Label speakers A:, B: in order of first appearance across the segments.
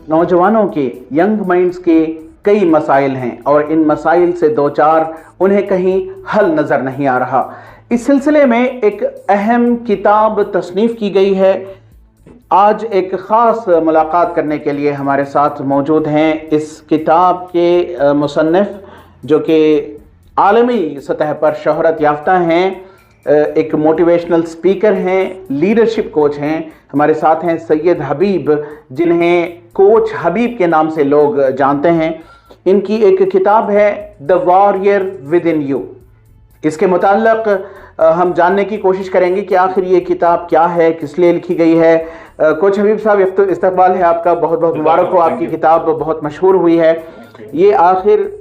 A: नौजवानों के, young minds के कई मसाइल हैं और इन मसाइल से दो चार उन्हें कहीं हल नज़र नहीं आ रहा। इस सिलसिले में एक अहम किताब तसनीफ़ की गई है। आज एक ख़ास मुलाकात करने के लिए हमारे साथ मौजूद हैं इस किताब के मुसन्निफ़, जो कि आलमी सतह पर शोहरत याफ्ता हैं, एक मोटिवेशनल स्पीकर हैं, लीडरशिप कोच हैं। हमारे साथ हैं सैयद हबीब, जिन्हें कोच हबीब के नाम से लोग जानते हैं। इनकी एक किताब है the warrior with in you. इसके मुताल्लिक़ हम जानने की कोशिश करेंगे कि आखिर ये किताब क्या है, किस लिए लिखी गई है। कोच हबीब साहब, इस्तकबाल है आपका, बहुत बहुत मुबारक हो। आपकी किताब बहुत मशहूर हुई है। ये आखिर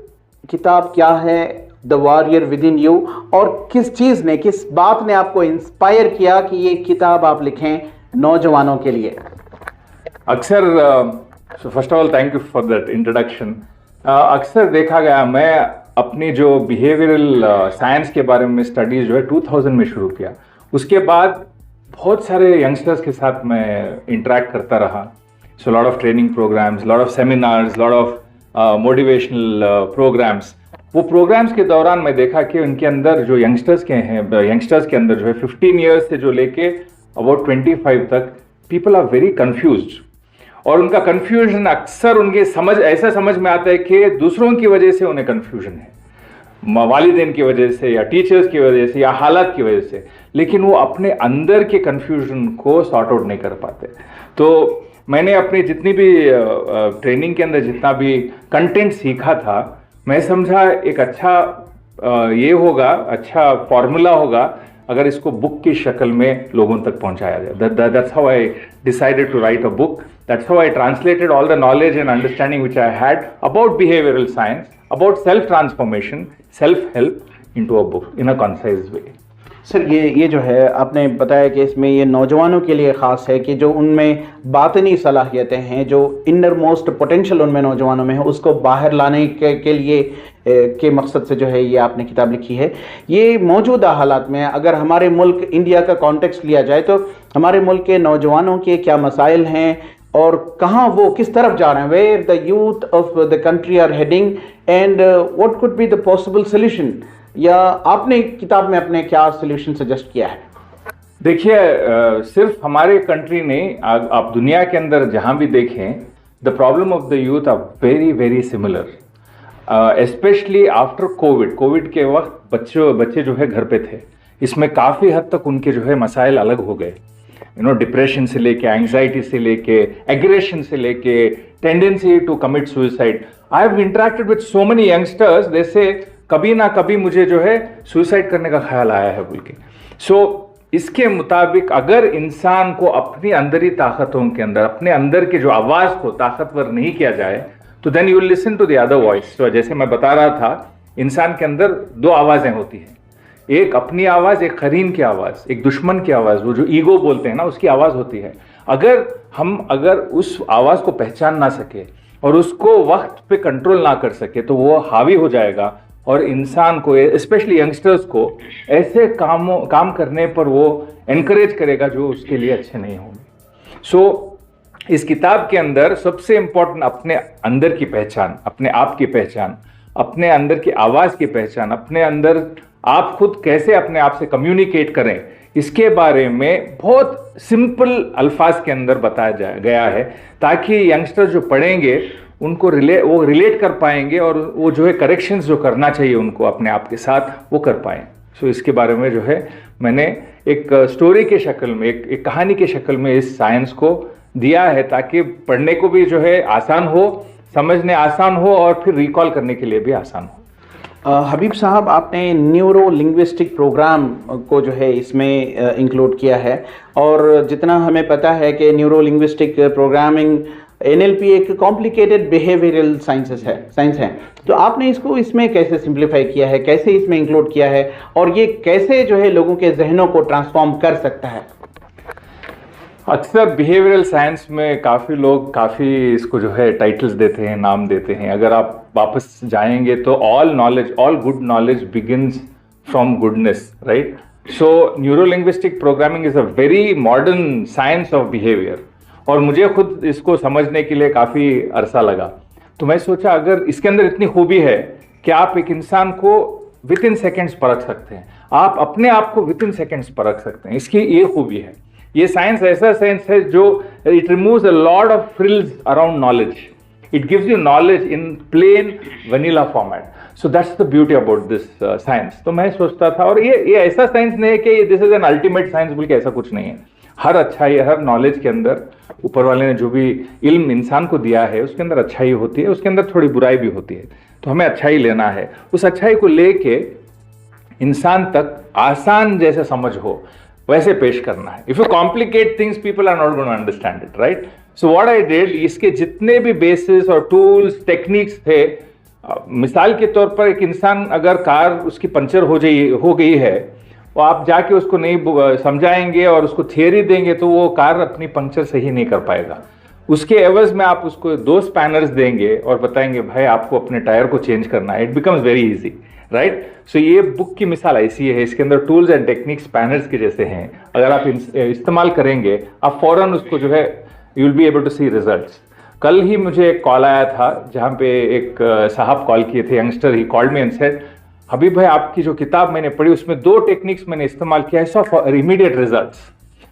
A: किताब क्या है, the warrior with in you, और किस चीज़ ने, किस बात ने आपको इंस्पायर किया कि ये किताब आप लिखें नौजवानों के लिए?
B: अक्सर first of all thank you for that introduction. अक्सर देखा गया, मैं अपनी जो बिहेवियरल साइंस के बारे में स्टडीज जो है 2000 में शुरू किया। उसके बाद बहुत सारे यंगस्टर्स के साथ मैं इंटरेक्ट करता रहा। So lot of training programs, lot of seminars, lot of motivational programs. वो प्रोग्राम्स के दौरान मैं देखा कि उनके अंदर जो यंगस्टर्स के अंदर जो है 15 ईयर्स से जो लेके अबाउट 25 तक, पीपल आर वेरी कंफ्यूज्ड। और उनका कंफ्यूजन अक्सर उनके ऐसा समझ में आता है कि दूसरों की वजह से उन्हें कंफ्यूजन है, वालिदैन की वजह से या टीचर्स की वजह से या हालात की वजह से, लेकिन वो अपने अंदर के कंफ्यूजन को सॉर्ट आउट नहीं कर पाते। तो मैंने अपनी जितनी भी ट्रेनिंग के अंदर जितना भी कंटेंट सीखा था, मैं समझा एक अच्छा ये होगा, अच्छा फॉर्मूला होगा अगर इसको बुक की शक्ल में लोगों तक पहुंचाया जाए। That's how I decided to write a book. That's how I translated all the knowledge and understanding which I had about behavioral science, about self-transformation, self-help into a book in a concise way.
A: Sir, ये जो है आपने बताया कि इसमें ये नौजवानों के लिए ख़ास है कि जो उनमें बातनी सलाहियतें हैं, जो इनर मोस्ट पोटेंशियल उनमें नौजवानों में है, उसको बाहर लाने के लिए के मकसद से जो है ये आपने किताब लिखी है। ये मौजूदा हालात में अगर हमारे मुल्क इंडिया का कॉन्टेक्स्ट लिया जाए तो हमारे मुल्क के नौजवानों के क्या मसाइल हैं और कहाँ वो किस तरफ जा रहे हैं, where the youth of the country are heading and what could be the possible solution, या आपने किताब में अपने क्या सोल्यूशन सजेस्ट किया है?
B: देखिए, सिर्फ हमारे कंट्री नहीं, आप दुनिया के अंदर जहां भी देखें, the problem of the youth are very very similar, specially after COVID के वक्त बच्चे जो है घर पे थे। इसमें काफ़ी हद तक उनके जो है मसाइल अलग हो गए। डिप्रेशन से लेके, एंग्जाइटी से लेके, एग्रेशन से लेके, tendency to commit suicide. I have interacted with so many youngsters, जैसे कभी ना कभी मुझे जो है सुसाइड करने का ख्याल आया है बोल के। सो इसके मुताबिक अगर इंसान को अपनी अंदरी ताकतों के अंदर, अपने अंदर के जो आवाज़ को ताकतवर नहीं किया जाए, तो then you will listen to the other voice. तो जैसे मैं बता रहा था, इंसान के अंदर दो आवाज़ें होती हैं, एक अपनी आवाज़, एक करीन की आवाज़, एक दुश्मन की आवाज़, वो जो ईगो बोलते हैं ना, उसकी आवाज़ होती है। अगर उस आवाज़ को पहचान ना सके और उसको वक्त पे कंट्रोल ना कर सके, तो वो हावी हो जाएगा और इंसान को, स्पेशली यंगस्टर्स को, ऐसे काम करने पर वो एनकरेज करेगा जो उसके लिए अच्छे नहीं होंगे। सो इस किताब के अंदर सबसे इंपॉर्टेंट अपने अंदर की पहचान, अपने आप की पहचान, अपने अंदर की आवाज़ की पहचान, अपने अंदर आप खुद कैसे अपने आप से कम्युनिकेट करें, इसके बारे में बहुत सिंपल अल्फाज के अंदर बताया गया है, ताकि यंगस्टर जो पढ़ेंगे उनको वो रिलेट कर पाएंगे और वो जो है करेक्शंस जो करना चाहिए उनको अपने आप के साथ, वो कर पाएँ। सो इसके बारे में जो है मैंने एक स्टोरी के शक्ल में, एक कहानी के शक्ल में इस साइंस को दिया है, ताकि पढ़ने को भी जो है आसान हो, समझने आसान हो और फिर रिकॉल करने के लिए भी आसान हो।
A: हबीब साहब, आपने न्यूरो लिंग्विस्टिक प्रोग्राम को जो है इसमें इंक्लूड किया है, और जितना हमें पता है कि न्यूरो लिंग्विस्टिक प्रोग्रामिंग NLP एक कॉम्प्लिकेटेड बिहेवियरल साइंस है, तो आपने इसको इसमें कैसे सिंप्लीफाई किया है, कैसे इसमें इंक्लूड किया है, और ये कैसे जो है लोगों के जहनों को ट्रांसफॉर्म कर सकता है?
B: अक्सर बिहेवियरल साइंस में काफ़ी लोग काफ़ी इसको जो है टाइटल्स देते हैं, नाम देते हैं। अगर आप वापस जाएंगे तो all good knowledge begins from goodness, right? So neuro linguistic programming is a very modern science of behaviour, और मुझे खुद इसको समझने के लिए काफ़ी अरसा लगा। तो मैं सोचा अगर इसके अंदर इतनी खूबी है कि आप एक इंसान को विद इन सेकेंड्स परख सकते हैं, आप अपने आप को विद इन सेकेंड्स परख सकते हैं, इसकी ये खूबी है। ये साइंस ऐसा साइंस है जो it removes a lot of frills around knowledge, it gives you knowledge in plane vanilla format. So that's the beauty about this science. तो मैं सोचता था, और ये ऐसा साइंस नहीं है कि this is an ultimate science बोल के, ऐसा कुछ नहीं है। हर अच्छाई, हर नॉलेज के अंदर ऊपर वाले ने जो भी इल्म इंसान को दिया है उसके अंदर अच्छाई होती है, उसके अंदर थोड़ी बुराई भी होती है। तो हमें अच्छाई लेना है, उस अच्छाई को लेके इंसान तक आसान जैसे समझ हो वैसे पेश करना है। If you complicate things people are not going to understand it, right? So what I did, इसके जितने भी बेसिस और टूल्स टेक्निक्स थे, मिसाल के तौर पर एक इंसान अगर कार उसकी पंचर हो गई है, वो आप जाके उसको नहीं समझाएंगे और उसको थियरी देंगे तो वो कार अपनी पंक्चर सही नहीं कर पाएगा। उसके एवज में आप उसको 2 स्पैनर्स देंगे और बताएंगे भाई आपको अपने टायर को चेंज करना है, it becomes very easy, right? So ये बुक की मिसाल ऐसी है, इसके अंदर टूल्स एंड टेक्निक्स स्पैनर्स के जैसे हैं। अगर आप इस्तेमाल करेंगे, आप फौरन उसको जो है you will be able to see results. कल ही मुझे एक कॉल आया था जहाँ पे एक साहब कॉल किए थे, youngster, he called me and said, Habib भाई आपकी जो किताब मैंने पढ़ी उसमें 2 टेक्निक्स मैंने इस्तेमाल किया है for immediate results.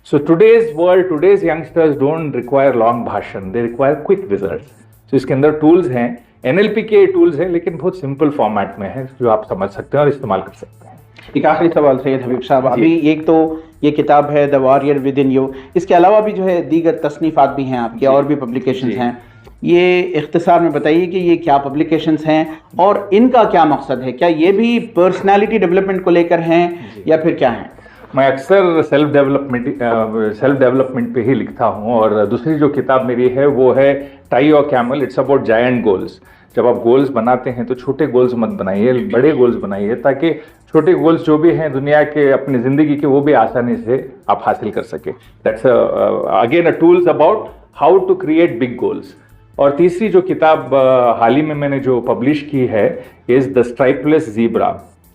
B: So today's world, today's youngsters don't require long भाषण, दे रिक्वायर क्विक रिजल्ट्स। तो इसके अंदर टूल्स हैं, NLP के टूल्स हैं, लेकिन बहुत सिंपल फॉर्मेट में है जो आप समझ सकते हैं और इस्तेमाल कर सकते हैं।
A: एक आखिरी सवाल सैयद हबीब साहब, अभी एक तो ये किताब है the warrior with in you, इसके अलावा भी जो है दीगर तसनीफात भी हैं आपके और भी पब्लिकेशंस हैं, ये इख्तिसार में बताइए कि ये क्या पब्लिकेशंस हैं और इनका क्या मकसद है? क्या ये भी पर्सनालिटी डेवलपमेंट को लेकर हैं या फिर क्या है?
B: मैं अक्सर सेल्फ डेवलपमेंट पे ही लिखता हूँ, और दूसरी जो किताब मेरी है वो है टाई और camel, it's about giant goals. जब आप गोल्स बनाते हैं तो छोटे गोल्स मत बनाइए, बड़े गोल्स बनाइए, ताकि छोटे गोल्स जो भी हैं दुनिया के, अपनी ज़िंदगी के, वो भी आसानी से आप हासिल कर सके। That's again a tools about how to create big goals. और तीसरी जो किताब हाल ही में मैंने जो पब्लिश की है is the stripeless zebra.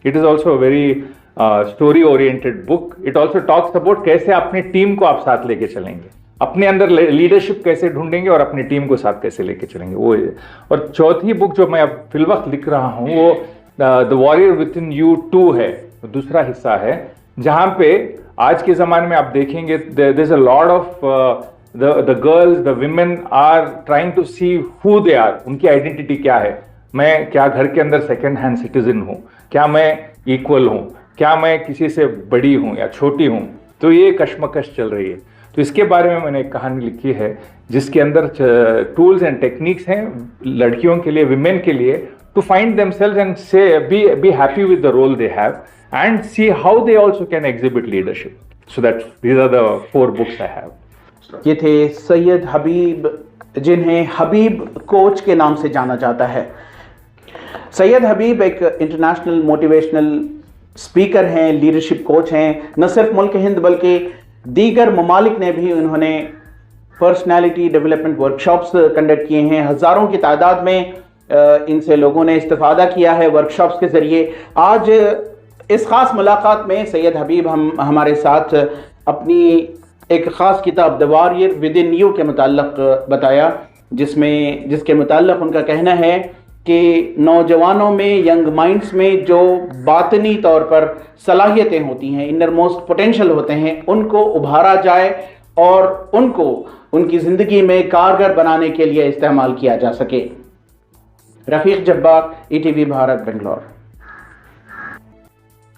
B: It is also very story oriented book. It also talks about कैसे अपनी टीम को आप साथ लेके चलेंगे, अपने अंदर लीडरशिप कैसे ढूंढेंगे और अपनी टीम को साथ कैसे लेके चलेंगे, वो है। और चौथी बुक जो मैं अब फिलवक्त लिख रहा हूँ वो the warrior with in you 2 है, दूसरा हिस्सा है, जहाँ पे आज के ज़माने में आप देखेंगे there is a lot of the girls, the women are trying to see who they are, उनकी आइडेंटिटी क्या है। मैं क्या घर के अंदर सेकेंड हैंड सिटीजन हूँ, क्या मैं इक्वल हूँ, क्या मैं किसी से बड़ी हूँ या छोटी हूँ? तो ये कश्मकश चल रही है। तो इसके बारे में मैंने एक कहानी लिखी है जिसके अंदर टूल्स एंड टेक्निक्स हैं लड़कियों के लिए, विमेन के लिए, to find themselves and say be happy with the role they have and see how they also can exhibit leadership. So that these are the 4 books I have.
A: ये थे सैयद हबीब, जिन्हें हबीब coach के नाम से जाना जाता है। सैयद हबीब एक इंटरनेशनल मोटिवेशनल स्पीकर हैं, लीडरशिप कोच हैं। न सिर्फ मुल्क हिंद बल्कि दीगर ममालिक ने भी उन्होंने पर्सनालिटी डेवलपमेंट वर्कशॉप्स कंडक्ट किए हैं। हज़ारों की तादाद में इनसे लोगों ने इस्तिफादा किया है वर्कशॉप्स के ज़रिए। आज इस ख़ास मुलाकात में सैयद हबीब हमारे साथ अपनी एक ख़ास किताब the warrior with in you के मुताल्लिक़ बताया, जिसके मुताल्लिक़ उनका कहना है कि नौजवानों में, यंग माइंड्स में जो बातनी तौर पर सलाहियतें होती हैं, इनर मोस्ट पोटेंशियल होते हैं, उनको उभारा जाए और उनको उनकी ज़िंदगी में कारगर बनाने के लिए इस्तेमाल किया जा सके। रफ़ीक जब्बार, ETV भारत, बेंगलोर।